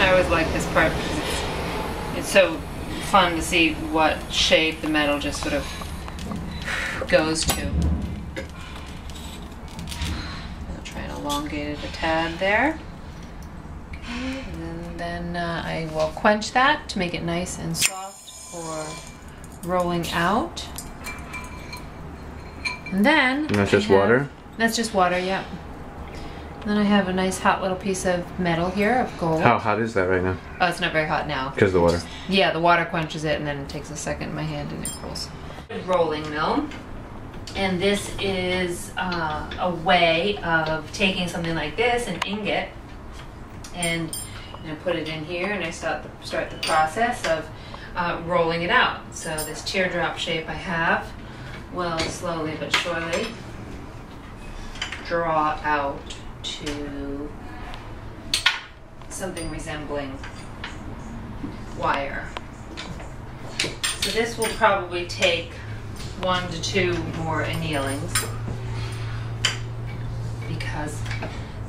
I always like this part because it's so fun to see what shape the metal just sort of goes to. I'll try and elongate it a tad there. Okay, and then I will quench that to make it nice and soft for rolling out. And then... And that's just water? That's just water, yeah. Then I have a nice hot little piece of metal here of gold. How hot is that right now? Oh, it's not very hot now. Because of the water? Yeah, the water quenches it and then it takes a second in my hand and it cools. Rolling mill. And this is a way of taking something like this, an ingot, and I put it in here and I start the process of rolling it out. So this teardrop shape I have will slowly but surely draw out to something resembling wire. So this will probably take 1 to 2 more annealings because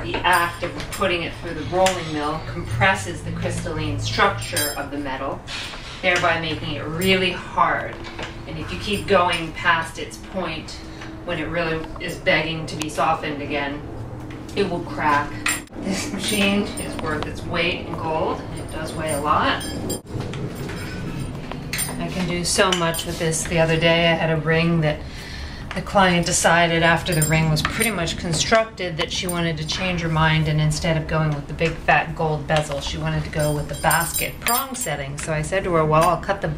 the act of putting it through the rolling mill compresses the crystalline structure of the metal, thereby making it really hard. And if you keep going past its point when it really is begging to be softened again, it will crack. This machine is worth its weight in gold. It does weigh a lot. I can do so much with this. The other day I had a ring that the client decided after the ring was pretty much constructed that she wanted to change her mind, and instead of going with the big fat gold bezel, she wanted to go with the basket prong setting. So I said to her, well, I'll cut the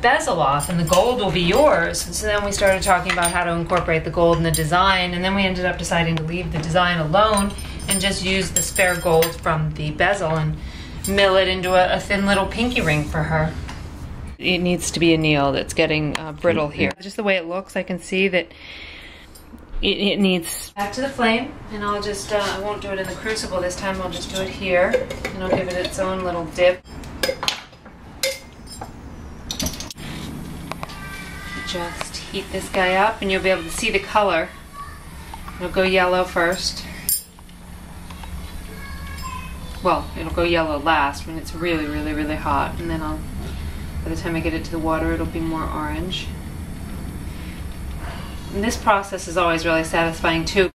bezel off and the gold will be yours. And so then we started talking about how to incorporate the gold in the design, and then we ended up deciding to leave the design alone and just use the spare gold from the bezel and mill it into a thin little pinky ring for her. It needs to be annealed. It's getting brittle here. Just the way it looks, I can see that it needs... Back to the flame, and I'll just, I won't do it in the crucible this time, I'll just do it here, and I'll give it its own little dip. Just heat this guy up and you'll be able to see the color. It'll go yellow first. Well, it'll go yellow last when it's really, really, really hot, and then by the time I get it to the water, it'll be more orange. And this process is always really satisfying too.